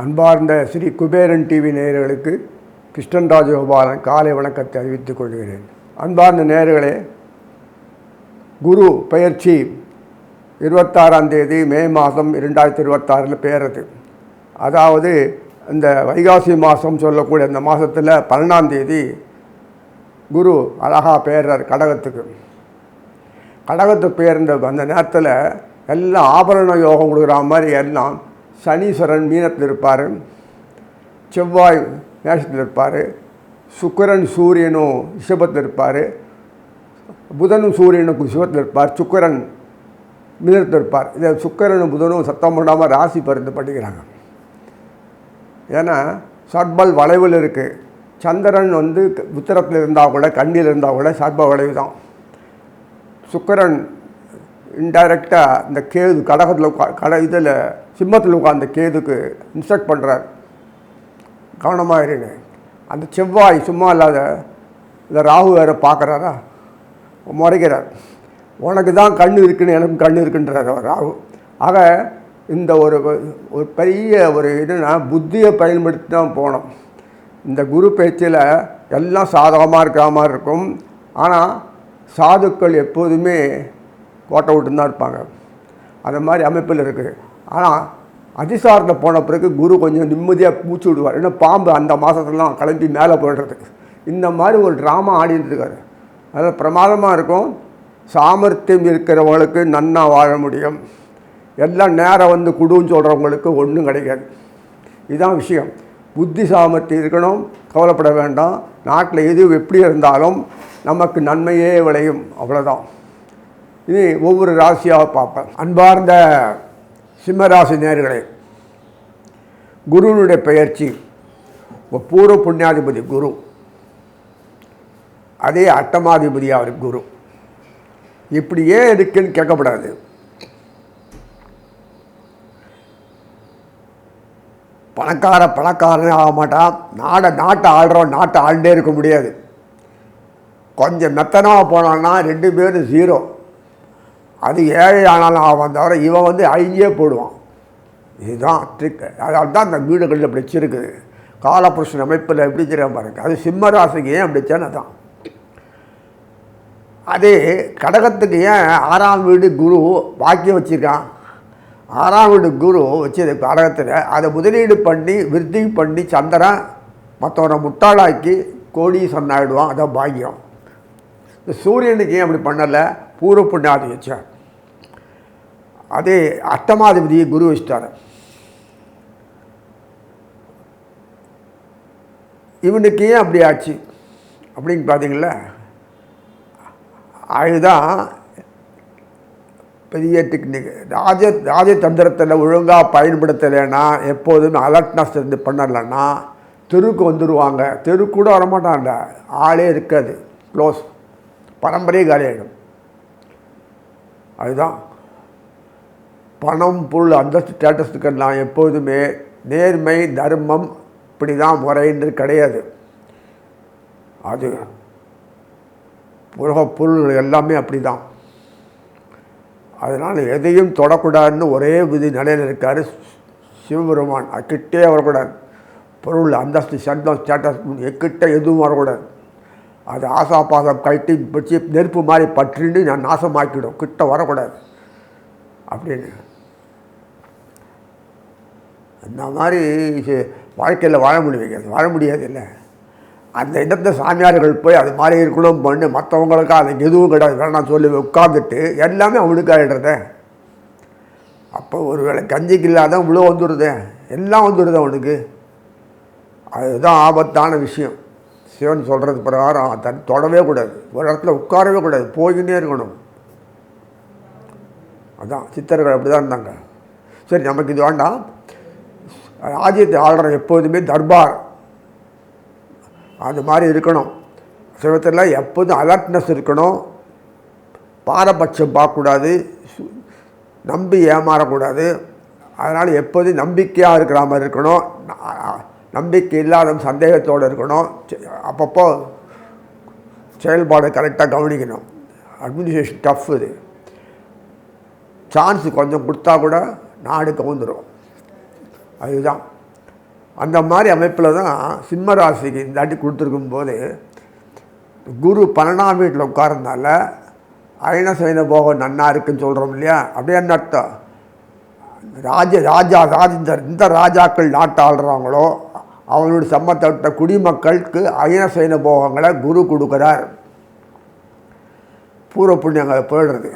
அன்பார்ந்த ஸ்ரீ குபேரன் டிவி நேயர்களுக்கு கிருஷ்ணன் ராஜகோபாலன் காலை வணக்கத்தை அறிவித்துக் கொள்கிறேன். அன்பார்ந்த நேயர்களே, குரு பெயர்ச்சி 26ஆம் தேதி மே மாதம் 2026 பெயர்றது. அதாவது இந்த வைகாசி மாதம் சொல்லக்கூடிய அந்த மாதத்தில் 12ஆம் தேதி குரு அழகாக பெயர்றார் கடகத்துக்கு. கடகத்துக்கு பெயர்ந்த அந்த நேரத்தில் எல்லாம் ஆபரண யோகம் கொடுக்குற மாதிரி எல்லாம் சனீஸ்வரன் மீனத்தில் இருப்பார், செவ்வாய் மேஷத்தில் இருப்பார், சுக்கிரன் சூரியனும் ரிஷபத்தில் இருப்பார், புதனும் சூரியனும் ரிஷபத்தில் இருப்பார், சுக்கிரன் மீனத்தில் இருப்பார். இதை சுக்கிரனும் புதனும் சத்தம் பண்ணாமல் ராசி பருந்து படிக்கிறாங்க. ஏன்னா சர்பல் வளைவில் இருக்குது. சந்திரன் உத்தரத்தில் இருந்தால் கூட கண்ணியில் இருந்தால் கூட சர்ப வளைவு தான். சுக்கிரன் இன்டைரக்டாக இந்த கேது கடகத்தில் இதில் சிம்மத்தில் உட்கார்ந்த கேதுக்கு இன்ஸ்ட்ரக்ட் பண்ணுறார், கவனமாக இருங்க. அந்த செவ்வாய் சும்மா இல்லாத இந்த ராகு வேறு பார்க்குறாரா, முறைக்கிறார். உனக்கு தான் கண் இருக்குன்னு எனக்கு கண் இருக்குன்றார் ராகு. ஆக இந்த ஒரு பெரிய இதுனா புத்தியை பயன்படுத்தி தான் போனோம். இந்த குரு பேச்சில் எல்லாம் சாதகமாக இருக்கிற மாதிரி இருக்கும். ஆனால் சாதுக்கள் எப்போதுமே கோட்டை விட்டு தான் இருப்பாங்க. அந்த மாதிரி அமைப்பில் இருக்குது. ஆனால் அதிசாரத்தை போன பிறகு குரு கொஞ்சம் நிம்மதியாக மூச்சு விடுவார். ஏன்னா பாம்பு அந்த மாதத்துலாம் கிளம்பி மேலே போய்டுறதுக்கு இந்த மாதிரி ஒரு ட்ராமா ஆடிட்டு இருக்காரு. அதில் பிரமாதமாக இருக்கும். சாமர்த்தியம் இருக்கிறவங்களுக்கு நன்னா வாழ முடியும். எல்லாம் நேரம் குடுன்னு சொல்கிறவங்களுக்கு ஒன்றும் கிடைக்காது. இதுதான் விஷயம். புத்தி சாமர்த்தியம் இருக்கணும், கவலைப்பட வேண்டாம். நாட்டில் எது எப்படி இருந்தாலும் நமக்கு நன்மையே விளையும், அவ்வளோதான். இது ஒவ்வொரு ராசியாக பார்ப்பேன். அன்பார்ந்த சிம்மராசி நேயர்களே, குருவினுடைய பெயர்ச்சி பூர்வ புண்ணியாதிபதி குரு, அதே அட்டமாதிபதி அவர் குரு. இப்படி ஏன் இருக்குன்னு கேட்கப்படாது. பணக்காரனே ஆக மாட்டான். நாட்டை ஆள்றோம், நாட்டை ஆள்டே இருக்க முடியாது. கொஞ்சம் மெத்தனமாக போனான்னா 2 பேரும் 0. அது ஏழை ஆனாலும் அவன் தவிர இவன் அழிஞ்சே போடுவான். இதுதான் ட்ரிக். அதனால தான் அந்த வீடுகளில் அப்படி வச்சுருக்குது. காலபுருஷன் அமைப்பில் எப்படி தெரியாம பாருங்க. அது சிம்ம ராசிக்கு ஏன் அப்படி வச்சான்னு தான். அதே கடகத்துக்கு ஏன் 6ஆம் வீடு குரு பாக்கியம் வச்சுருக்கான். 6ஆம் வீடு குரு வச்சது கடகத்தில் அதை முதலீடு பண்ணி விருத்தி பண்ணி சந்திரன் மற்றவனை முட்டாளாக்கி கோடீஸ்வரன் ஆகிடுவான். அதான் பாக்கியம். இந்த சூரியனுக்கு ஏன் அப்படி பண்ணலை, பூர்வ புண்ணியாதி வச்சார். அதே அட்டமாதிபதி குரு வச்சிட்டார். இவனுக்கு ஏன் அப்படி ஆச்சு அப்படின்னு பார்த்தீங்களா, அதுதான் பெரிய டெக்னிக். ராஜதந்திரத்தில் ஒழுங்காக பயன்படுத்தலைன்னா, எப்போதுமே அலர்ட்னஸ் இருந்து பண்ணலைன்னா தெருக்கு வந்துடுவாங்க. தெருக்கு கூட வரமாட்டான்ல, ஆளே இருக்காது, க்ளோஸ், பரம்பரையே காலியாகிடும். அதுதான் பணம் பொருள் அந்தஸ்து ஸ்டேட்டஸுக்கெல்லாம் எப்போதுமே நேர்மை தர்மம் இப்படி தான் முறைன்னு கிடையாது. அது உலக பொருள் எல்லாமே அப்படி தான். அதனால் எதையும் தொடக்கூடாதுன்னு ஒரே விதி நிலையில் இருக்கார் சிவபெருமான். கிட்டே வரக்கூடாது. பொருள் அந்தஸ்து சண்டம் ஸ்டேட்டஸ் எக்கிட்ட எதுவும் வரக்கூடாது. அது ஆசாபாசம் கட்டி பிடிச்சி நெருப்பு மாதிரி பற்றின்னு நான் நாசமாக்கிடும், கிட்ட வரக்கூடாது அப்படின்னு. அந்த மாதிரி வாழ்க்கையில் வாழ முடியாது இல்லை. அந்த இடத்துல சாமியார்கள் போய் அது மாதிரி இருக்கணும் பண்ணு, மற்றவங்களுக்கா அதுக்கு எதுவும் கிடையாது வேணாம் சொல்லி உட்காந்துட்டு எல்லாமே அவனுக்கு ஆகிடுறத. அப்போ ஒரு வேளை கஞ்சிக்கு இல்லாத இவ்வளோ வந்துடுதே, எல்லாம் வந்துடுது அவனுக்கு. அதுதான் ஆபத்தான விஷயம். சிவன் சொல்கிறது பிரகாரம் தன் தொடவே கூடாது, ஒரு இடத்துல உட்காரவே கூடாது, போய்கிட்டே இருக்கணும். அதான் சித்தர்கள் அப்படி தான் இருந்தாங்க. சரி, நமக்கு இது வேண்டாம். ராஜ்யத்தை ஆளுற எப்போதுமே தர்பார் அது மாதிரி இருக்கணும். சிவத்தில் எப்போதும் அலர்ட்னஸ் இருக்கணும். பாரபட்சம் பார்க்கக்கூடாது, நம்பி ஏமாறக்கூடாது. அதனால் எப்போதும் நம்பிக்கையாக இருக்கிற மாதிரி இருக்கணும். நம்பிக்கை இல்லாத சந்தேகத்தோடு இருக்கணும். அப்பப்போ செயல்பாடு கரெக்டாக கவனிக்கணும். அட்மினிஸ்ட்ரேஷன் டஃப் இது. சான்ஸ் கொஞ்சம் கொடுத்தா கூட நாடு கவுந்துடும். அதுதான் அந்த மாதிரி அமைப்பில் தான் சிம்ம ராசிக்கு இந்த ஆட்டி கொடுத்துருக்கும் போது குரு 12ஆம் வீட்டில் உட்கார்றதுனால அயன சயன போகம் நன்னா இருக்குன்னு சொல்கிறோம் இல்லையா? அப்படியே என்ன அர்த்தம்? இந்த ராஜாக்கள் நாட்டை ஆள்றாங்களோ அவங்களுடைய சம்பந்தப்பட்ட குடிமக்களுக்கு அயன சயன போகங்களை குரு கொடுக்குறார். பூர்வ புண்ணியங்களை போயிடுறது.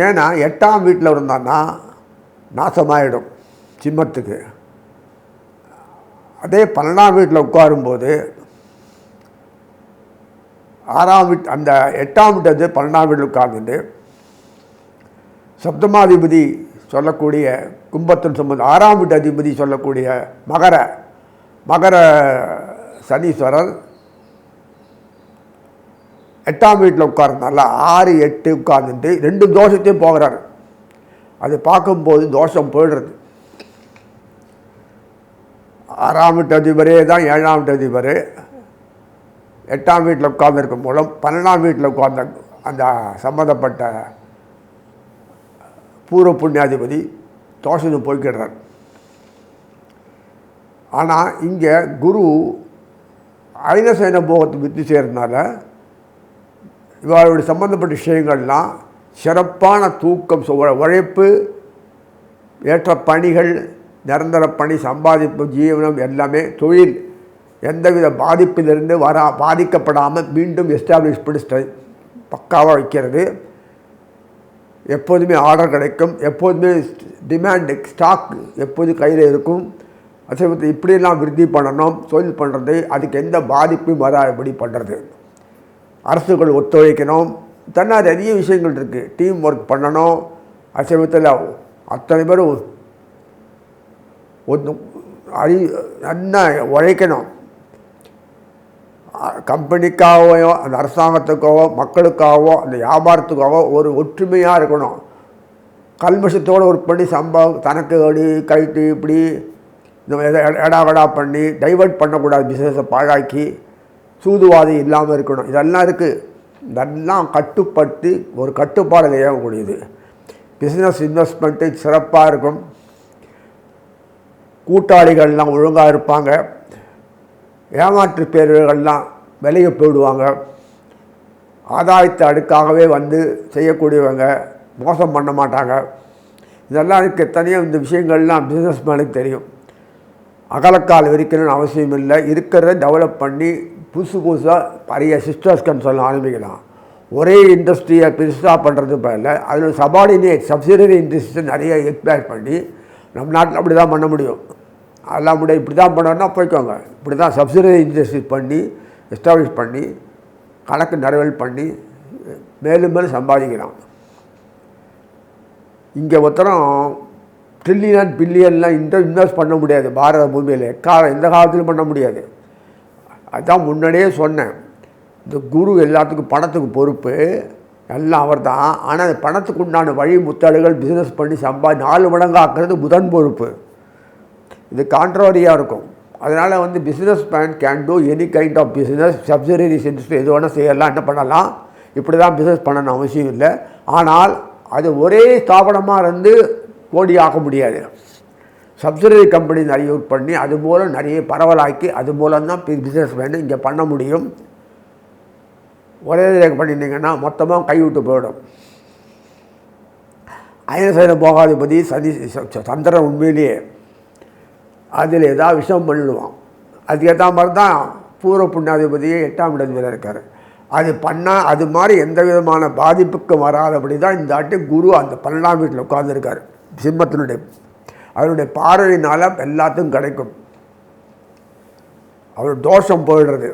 ஏன்னா 8ஆம் வீட்டில் இருந்தான்னா நாசமாயிடும் சிம்மத்துக்கு. அதே 12ஆம் வீட்டில் உட்காரும்போது 6ஆம் வீட்டு அந்த 8ஆம் வீட்டு 12ஆம் வீட்டில் உட்கார்ந்துட்டு சப்தமாதிபதி சொல்லக்கூடிய கும்பத்தின் சம்பந்தம் 6ஆம் வீட்டு அதிபதி சொல்லக்கூடிய மகர சனீஸ்வரர் 8ஆம் வீட்டில் உட்கார்றதுனால 6, 8 உட்கார்ந்துட்டு 2 தோஷத்தையும் போகிறார். அது பார்க்கும்போது தோஷம் போயிடுறது. 6ஆம் வீட்டு அதிபரே தான் 7ஆம் வீட்டு அதிபர் 8ஆம் வீட்டில் உட்கார்ந்துருக்கும் மூலம் 12ஆம் வீட்டில் உட்கார்ந்த அந்த சம்மந்தப்பட்ட பூர்வ புண்ணியாதிபதி தோஷத்தை போய்க்கிடுறார். ஆனால் இங்கே குரு அயனசயன போகத்தை வித்து செய்கிறதுனால இவர்களுடைய சம்பந்தப்பட்ட விஷயங்கள்லாம் சிறப்பான தூக்கம், உழைப்பு, ஏற்ற பணிகள், நிரந்தர பணி, சம்பாதிப்பு, ஜீவனம் எல்லாமே தொழில் எந்தவித பாதிப்பிலிருந்து பாதிக்கப்படாமல் மீண்டும் எஸ்டாப்ளிஷ் பண்ணி பக்காவாக வைக்கிறது. எப்போதுமே ஆர்டர் கிடைக்கும், எப்போதுமே டிமாண்டு ஸ்டாக் எப்போதும் கையில் இருக்கும். அதே இப்படியெல்லாம் விருத்தி பண்ணணும், தொழில் பண்ணுறது, அதுக்கு எந்த பாதிப்பும் வராதபடி பண்ணுறது. அரசுகள் ஒத்துழைக்கணும், நிறைய விஷயங்கள் இருக்குது. டீம் ஒர்க் பண்ணணும். அசமயத்தில் அத்தனை பேரும் நல்லா உழைக்கணும். கம்பெனிக்காகவோ அந்த அரசாங்கத்துக்காகவோ மக்களுக்காகவோ அந்த வியாபாரத்துக்காகவோ ஒரு ஒற்றுமையாக இருக்கணும். கல்மஷத்தோடு ஒர்க் பண்ணி தனக்கு அடி கைட்டு இப்படி இந்த எடாவடா பண்ணி டைவர்ட் பண்ணக்கூடாது. பிஸ்னஸை பாழாக்கி சூதுவாதி இல்லாமல் இருக்கணும். இதெல்லாம் இருக்குது. இதெல்லாம் கட்டுப்பட்டு ஒரு கட்டுப்பாடு ஏறக்கூடியது. பிஸ்னஸ் இன்வெஸ்ட்மெண்ட்டு சிறப்பாக இருக்கும். கூட்டாளிகள்லாம் ஒழுங்காக இருப்பாங்க. ஏமாற்று பேர்கள்லாம் விலையை போயிடுவாங்க. ஆதாயத்தை அடுக்காகவே வந்து செய்யக்கூடியவங்க மோசம் பண்ண மாட்டாங்க. இதெல்லாம் இருக்குது. தனியாக இந்த விஷயங்கள்லாம் பிஸ்னஸ் மேனுக்கு தெரியும். அகலக்கால் விரிக்கணும்னு அவசியம் இல்லை. இருக்கிறத டெவலப் பண்ணி புதுசாக நிறைய சிஸ்டர்ஸ்கன்னு சொல்ல ஆரம்பிக்கலாம். ஒரே இண்டஸ்ட்ரியை பெருசாக பண்ணுறது இல்லை. அதில் சப்சிடரி இண்டஸ்ட்ரி நிறைய எக்ஸ்பேக்ட் பண்ணி நம்ம நாட்டில் அப்படி தான் பண்ண முடியும். அதெல்லாம் முடியாது. இப்படி தான் பண்ணோன்னா போய்க்கோங்க. இப்படி தான் சப்சிடரி இண்டஸ்ட்ரி பண்ணி எஸ்டாப்ளிஷ் பண்ணி கணக்கு நிறைவேல் பண்ணி மேலும் மேலும் சம்பாதிக்கலாம். இங்கே ஒருத்தரம் ட்ரில்லியன் பில்லியன்லாம் இன்வெஸ்ட் பண்ண முடியாது பாரத பூமியில். எந்த காலத்திலும் பண்ண முடியாது. அதுதான் முன்னாடியே சொன்னேன். இந்த குரு எல்லாத்துக்கும் பணத்துக்கு பொறுப்பு எல்லாம் அவர் தான். ஆனால் பணத்துக்கு உண்டான வழி முத்தாடுகள் பிஸ்னஸ் பண்ணி 4 மடங்கு ஆக்குறது புதன் பொறுப்பு. இது கான்ட்ரவரியாக இருக்கும். அதனால் business man can do any kind of business. Subsidiaries industry எது வேணால் செய்யலாம், என்ன பண்ணலாம். இப்படி தான் பிஸ்னஸ் பண்ணணும் அவசியம் இல்லை. ஆனால் அது ஒரே ஸ்தாபனமாக இருந்து கோடி ஆக்க முடியாது. சப்சிடரி கம்பெனி நிறைய யூஸ் பண்ணி அது மூலம் நிறைய பரவலாக்கி அது மூலம்தான் பிஸ்னஸ் மேன் இங்கே பண்ண முடியும். ஒரே பண்ணிட்டீங்கன்னா மொத்தமாக கைவிட்டு போயிடும். அயனசயன போகாதிபதி சந்திரன் உண்மையிலேயே அதில் ஏதாவது விஷயம் பண்ணிடுவான். அதுக்கேற்ற மாதிரி தான் பூர்வ புண்ணியாதிபதியே 8ஆம் இடத்தில் இருக்கார். அது பண்ணால் அது மாதிரி எந்த விதமான பாதிப்புக்கும் வராதபடி தான் இந்த ஆட்டு குரு அந்த 12ஆம் வீட்டில் உட்கார்ந்துருக்கார். சிம்மத்தினுடைய அவருடைய பார்வையினால் எல்லாத்துக்கும் கிடைக்கும். அவர் தோஷம் போயிடுறது.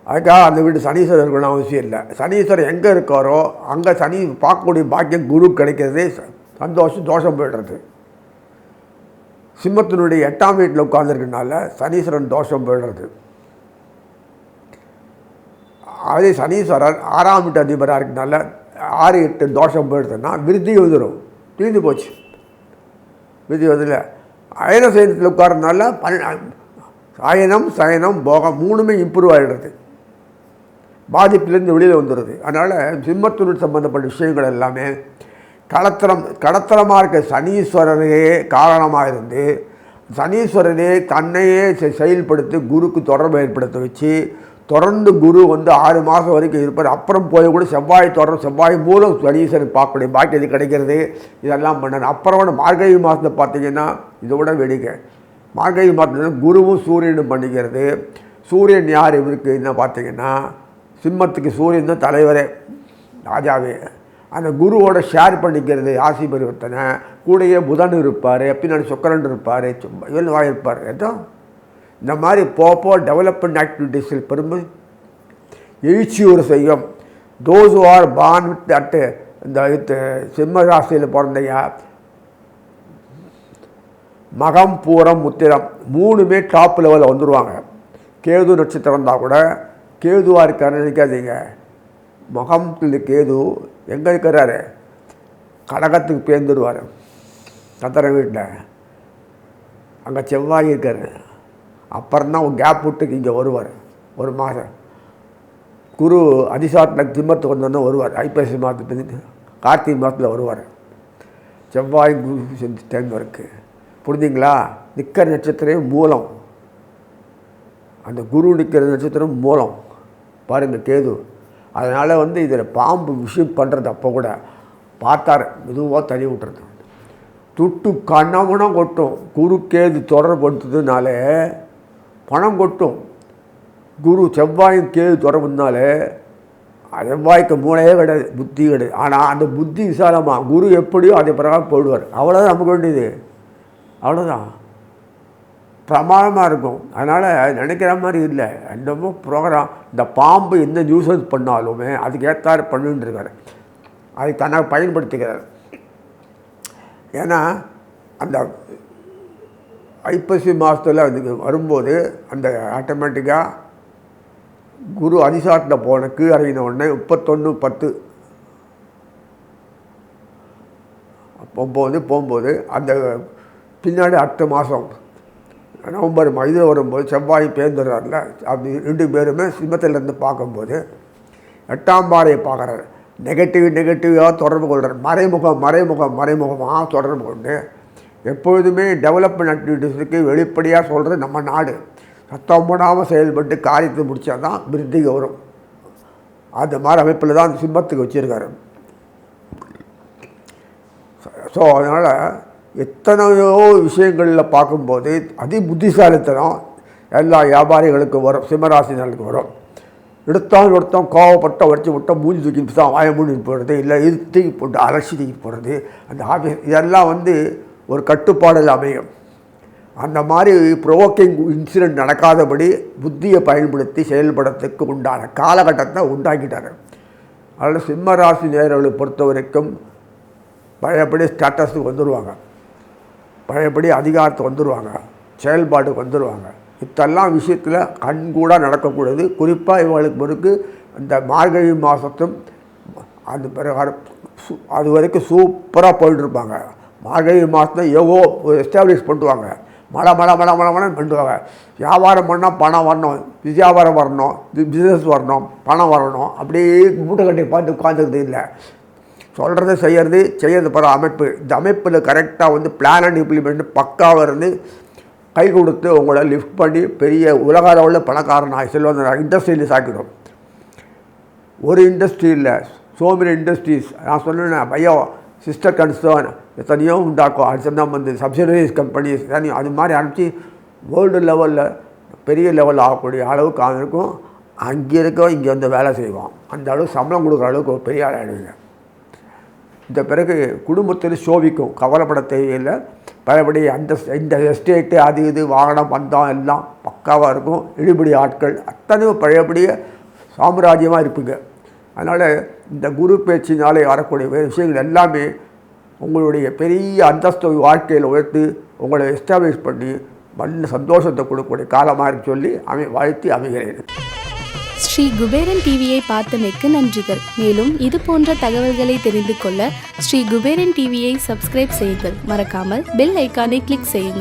அதுக்காக அந்த வீட்டு சனீஸ்வரர் இருக்கணும் அவசியம் இல்லை. சனீஸ்வரர் எங்கே இருக்காரோ அங்கே சனி பார்க்கக்கூடிய பாக்கியம் குரு கிடைக்கிறது. சந்தோஷம் தோஷம் போய்டுறது. சிம்மத்தினுடைய 8ஆம் வீட்டில் உட்கார்ந்துருக்கனால சனீஸ்வரன் தோஷம் போய்டுறது. அதே சனீஸ்வரர் 6ஆம் வீட்டு அதிபராக இருக்கனால 6, 8 தோஷம் போயிடுதுன்னா விருத்தி வந்துடும். தீர்ந்து போச்சு. விருத்தி வதில் அயன சயனத்தில் உட்கார்றதுனால அயனம் சயனம் போகம் 3மே இம்ப்ரூவ் ஆகிடுறது. பாதிப்பிலேருந்து வெளியில் வந்துடுது. அதனால் சிம்மத்தினுடைய சம்பந்தப்பட்ட விஷயங்கள் எல்லாமே கடத்தலமாக இருக்க சனீஸ்வரரே காரணமாக இருந்து சனீஸ்வரரே தன்னையே செயல்படுத்தி குருக்கு தொடர்பு ஏற்படுத்த வச்சு தொடர்ந்து குரு வந்து 6 மாதம் வரைக்கும் இருப்பார். அப்புறம் போய் கூட செவ்வாய் மூலம் சனீஸ்வரன் பார்க்கக்கூடிய பாக்கி இது கிடைக்கிறது. இதெல்லாம் பண்ணார். அப்புறம் மார்கழி மாதத்தை பார்த்தீங்கன்னா இதோட வேடிக்கை. மார்கழி மாதத்தில் குருவும் சூரியனும் பண்ணிக்கிறது. சூரியன் யார் இவருக்கு என்ன பார்த்தீங்கன்னா சிம்மத்துக்கு சூரியன் தான் தலைவரே, ராஜாவே. அந்த குருவோட ஷேர் பண்ணிக்கிறது ஆசி பரிவர்த்தனை. கூடயே புதன் இருப்பார், பின்னாடி சுக்கிரன் இருப்பார், இவன் இருப்பார். ஏதோ இந்த மாதிரி போப்போ டெவலப்மெண்ட் ஆக்டிவிட்டீஸில் பெருமை எழுச்சியூர் செய்யும். Those who are born with that இந்த சிம்ம ராசியில் பிறந்தையா மகம் பூரம் உத்திரம் 3மே டாப் லெவலில் வந்துடுவாங்க. கேது நட்சத்திரம் இருந்தால் கூட கேதுவாக இருக்காருன்னு நினைக்காதீங்க. மகம் கேது எங்கே இருக்கிறாரு? கடகத்துக்கு பேர்ந்துடுவார். கத்தரை வீட்டில் அங்கே செவ்வாய் இருக்கார். அப்புறம்தான் ஒரு கேப் விட்டுக்கு இங்கே வருவார். 1 மாதம் குரு அதிசாட்டில் திம்மத்துக்கு வந்தோன்னா வருவார். ஐப்பசி மாதத்துக்கு கார்த்திகை மாதத்தில் வருவார். செவ்வாய் குரு டைம் இருக்குது. புரிஞ்சுங்களா? நிற்கிற நட்சத்திரம் மூலம், அந்த குரு நிற்கிற நட்சத்திரம் மூலம் பாருங்கள் கேது. அதனால் வந்து இதில் பாம்பு விஷயம் பண்ணுறது அப்போ கூட பார்த்தார் மெதுவாக தள்ளி விட்டுறது. துட்டு கண்ணமனம் கொட்டும். குரு கேது தொடர்படுத்துறதுனால பணம் கொட்டும். குரு செவ்வாயும் கேது தொடர்புனால செவ்வாய்க்கு மூளையே கிடையாது, புத்தி கிடையாது. ஆனால் அந்த புத்தி விசாலமாக குரு எப்படியோ அதே பிரகாரம் போயிடுவார். அவ்வளோதான் நமக்கு வேண்டியது. அவ்வளோதான் பிரமாதமாக இருக்கும். அதனால் நினைக்கிற மாதிரி இல்லை. என்னமோ ப்ரோக்ராம் இந்த பாம்பு எந்த நியூஸஸ் பண்ணாலுமே அதுக்கு ஏற்றாறு பண்ணிட்டுருக்காரு. அதை தன்னை பயன்படுத்திக்கிறார். ஏன்னா அந்த ஐப்பசி மாதத்தில் அதுக்கு வரும்போது அந்த ஆட்டோமேட்டிக்காக குரு அதிசாட்டில் போன கீழ் இறங்கின உடனே 31/10 போகும்போது அந்த பின்னாடி அடுத்த மாதம் நவம்பர் இதில் வரும்போது செவ்வாய் பேர்ந்துடுறாருல. அப்படி 2 பேருமே சிம்மத்திலேருந்து பார்க்கும்போது 8ஆம் பாறையை பார்க்குறாரு. நெகட்டிவாக தொடர்பு கொள்கிறார். மறைமுகமாக தொடர்பு கொண்டு எப்பொழுதுமே டெவலப்மெண்ட் ஆக்டிவிட்டீஸுக்கு வெளிப்படையாக சொல்கிறது நம்ம நாடு. சத்தம் போடாமல் செயல்பட்டு காரியத்தை முடித்தா தான் விருத்திக்கு வரும். அந்த மாதிரி அமைப்பில் தான் சிம்மத்துக்கு வச்சுருக்காரு. ஸோ அதனால் எத்தனையோ விஷயங்களில் பார்க்கும்போது அதி புத்திசாலித்தனம் எல்லா வியாபாரிகளுக்கும் வரும், சிம்மராசினர்களுக்கு வரும். எடுத்தோம் கோவப்பட்ட வச்சு விட்டோம் மூஞ்சி தூக்கி தான் வாய மூடி போடுறது, இல்லை இது தூக்கி போட்டு அலட்சி தூக்கி போடுறது, அந்த ஆஃபீஸ் இதெல்லாம் வந்து ஒரு கட்டுப்பாடில் அமையும். அந்த மாதிரி ப்ரோவோக்கிங் இன்சிடெண்ட் நடக்காதபடி புத்தியை பயன்படுத்தி செயல்படுறதுக்கு உண்டான காலகட்டத்தை உண்டாக்கிட்டார். அதனால் சிம்மராசி நேயர்களை பொறுத்த வரைக்கும் பழையபடி ஸ்டேட்டஸுக்கு வந்துடுவாங்க, பழையபடி அதிகாரத்துக்கு வந்துடுவாங்க, செயல்பாட்டுக்கு வந்துடுவாங்க. இதெல்லாம் விஷயத்தில் கண்கூடாக நடக்கக்கூடாது. குறிப்பாக இவங்களுக்கு பிறகு இந்த மார்கழி மாதத்தும் அந்த பிறகு அது வரைக்கும் சூப்பராக போயிட்டுருப்பாங்க. மார்கழி மாதத்தில் எவ்வளோ எஸ்டாப்ளிஷ் பண்ணுவாங்க, மழை பண்ணுவாங்க. வியாபாரம் பண்ணால் பணம் வரணும், வியாபாரம் வரணும், பிஸ்னஸ் வரணும், பணம் வரணும். அப்படியே மூட்டை கட்டி பார்த்து உட்காந்துக்கிறது இல்லை. சொல்கிறது செய்கிறது பிற அமைப்பு. இந்த அமைப்பில் கரெக்டாக வந்து பிளான் அண்ட் இம்ப்ளிமெண்ட் பக்காவாக இருந்து கை கொடுத்து உங்களை லிஃப்ட் பண்ணி பெரிய உலக அளவில் பணக்காரனாக செல்வந்தராக இண்டஸ்ட்ரியில் சாக்கிடும். ஒரு இண்டஸ்ட்ரி இல்லை, ஸோ மெனி இண்டஸ்ட்ரீஸ். நான் சொன்னேன் பையோ சிஸ்டர் கன்சர்ன் எத்தனையோ உண்டாக்கும். அது தான் வந்து சப்சிடரிஸ் கம்பெனிஸ் தனியும் அது மாதிரி அனுப்பிச்சி வேர்ல்டு லெவலில் பெரிய லெவலில் ஆகக்கூடிய அளவுக்கு அவனுக்கும் அங்கே இருக்க இங்கே வந்து வேலை செய்வான். அந்த அளவுக்கு சம்பளம் கொடுக்குற அளவுக்கு ஒரு பெரிய ஆள் ஆகிடுங்க. இந்த பிறகு குடும்பத்தில் சோபிக்கும், கவலைப்பட தேவையில்லை. பழையபடி இந்த எஸ்டேட்டு அது இது வாகனம் பந்தம் எல்லாம் பக்காவாக இருக்கும். இடிபடி ஆட்கள் அத்தனையும் பழையபடியே சாம்ராஜ்யமாக இருப்பீங்க. அதனால் இந்த குரு பேச்சினாலே வரக்கூடிய விஷயங்கள் எல்லாமே உங்களுடைய பெரிய அந்தஸ்து வாழ்க்கையில் உயர்த்தி உங்களை எஸ்டாப்ளிஷ் பண்ணி நல்ல சந்தோஷத்தை கொடுக்கக்கூடிய காலமாக சொல்லி வாழ்த்தி அமைகிறேன். ஸ்ரீ குபேரன் டிவியை பார்த்தமைக்கு நன்றிகள். மேலும் இது போன்ற தகவல்களை தெரிந்து கொள்ள ஸ்ரீ குபேரன் டிவியை சப்ஸ்கிரைப் செய்யுங்கள். மறக்காமல் பெல் ஐக்கானை கிளிக் செய்யுங்கள்.